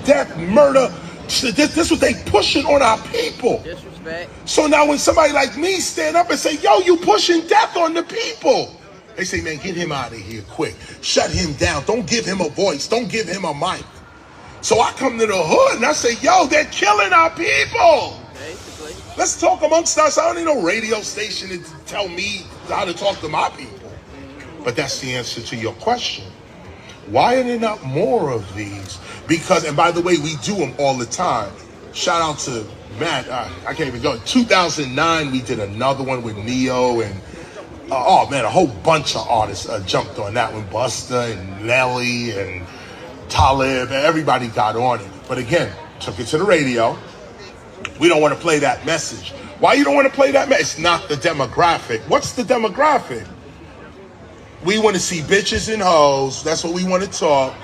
death, murder. This is what they pushing on our people. Disrespect. So now when somebody like me stand up and say, yo, you pushing death on the people. They say, man, get him out of here quick. Shut him down. Don't give him a voice. Don't give him a mic. So I come to the hood and I say, yo, they're killing our people. Basically. Let's talk amongst us. I don't need no radio station to tell me how to talk to my people. But that's the answer to your question. Why are there not more of these? Because, and by the way, we do them all the time. Shout out to Matt. I can't even go. 2009, we did another one with Neo and, oh man, a whole bunch of artists jumped on that one. Busta and Nelly and Talib, everybody got on it. But again, took it to the radio. We don't want to play that message. Why you don't want to play that message? It's not the demographic. What's the demographic? We want to see bitches and hoes. That's what we want to talk.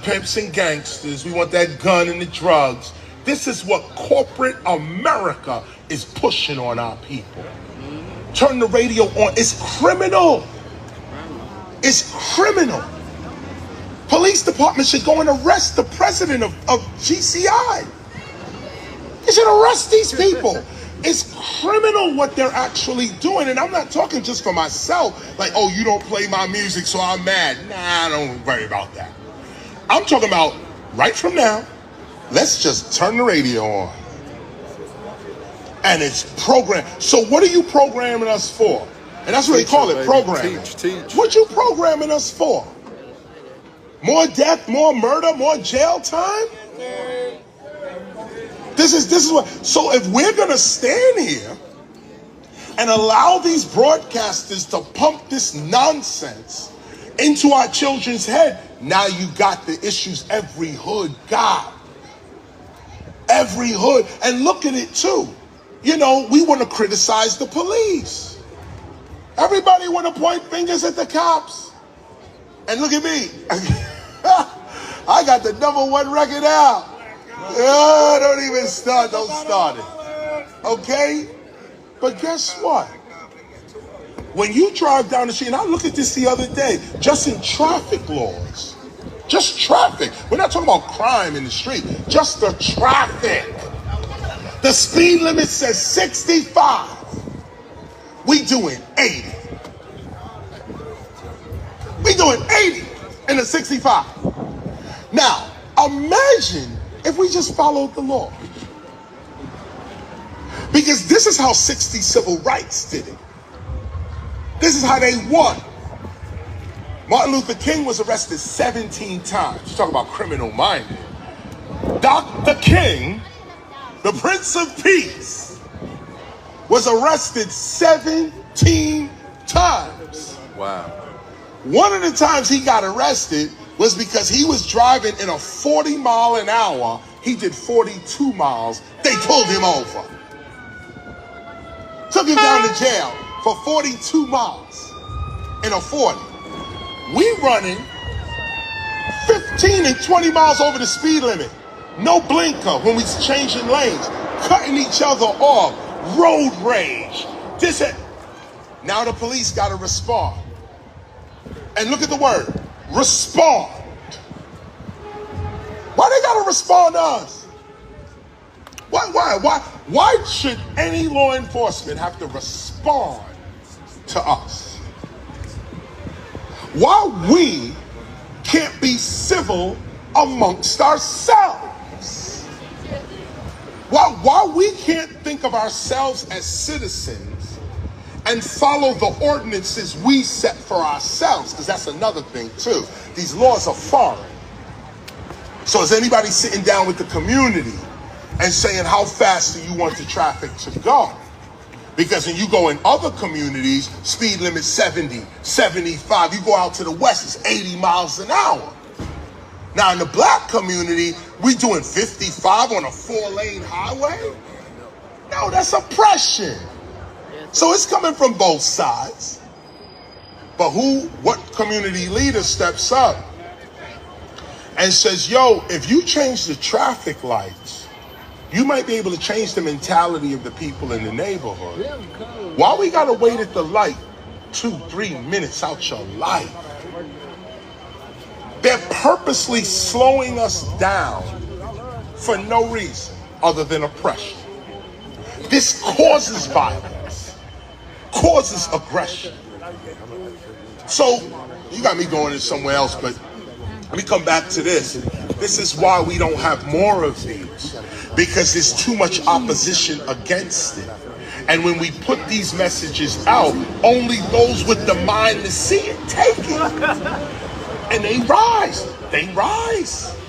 Pimps and gangsters. We want that gun and the drugs. This is what corporate America is pushing on our people. Turn the radio on. It's criminal. It's criminal. Police department should go and arrest the president of GCI. They should arrest these people. It's criminal what they're actually doing. And I'm not talking just for myself. Like, oh, you don't play my music, so I'm mad. Nah, don't worry about that. I'm talking about right from now, let's just turn the radio on. And it's programmed. So what are you programming us for? And that's what they call it, programming. Teach. What you programming us for? More death, more murder, more jail time? This is what, so if we're gonna stand here and allow these broadcasters to pump this nonsense into our children's head, now you got the issues every hood got. Every hood, and look at it too. You know, we want to criticize the police. Everybody want to point fingers at the cops. And look at me. I got the #1 record out. Oh, don't even start. Don't start it. Okay? But guess what? When you drive down the street, and I looked at this the other day, just in traffic laws, just traffic. We're not talking about crime in the street, just the traffic. The speed limit says 65. We doing 80. We doing 80 in the 65. Now, imagine if we just followed the law. Because this is how 60 civil rights did it. This is how they won. Martin Luther King was arrested 17 times. You talk about criminal minded. Dr. King, the Prince of Peace, was arrested 17 times. Wow. One of the times he got arrested was because he was driving in a 40 mile an hour. He did 42 miles. They pulled him over. Took him down to jail for 42 miles in a 40. We running 15 and 20 miles over the speed limit. No blinker when we changing lanes. Cutting each other off. Road rage. Now the police got to respond. And look at the word. Respond. Why they gotta respond to us? Why should any law enforcement have to respond to us? Why we can't be civil amongst ourselves? Why we can't think of ourselves as citizens and follow the ordinances we set for ourselves, because that's another thing too. These laws are foreign. So is anybody sitting down with the community and saying, how fast do you want the traffic to go? Because when you go in other communities, speed limit 70, 75. You go out to the west, it's 80 miles an hour. Now in the black community, we doing 55 on a 4-lane highway? No, that's oppression. So it's coming from both sides. But what community leader steps up and says, yo, if you change the traffic lights, you might be able to change the mentality of the people in the neighborhood. Why we gotta wait at the light 2-3 minutes out your life? They're purposely slowing us down for no reason other than oppression. This causes violence, causes aggression. So, you got me going somewhere else, but let me come back to this. This is why we don't have more of these, because there's too much opposition against it. And when we put these messages out, only those with the mind to see it take it. And they rise. They rise.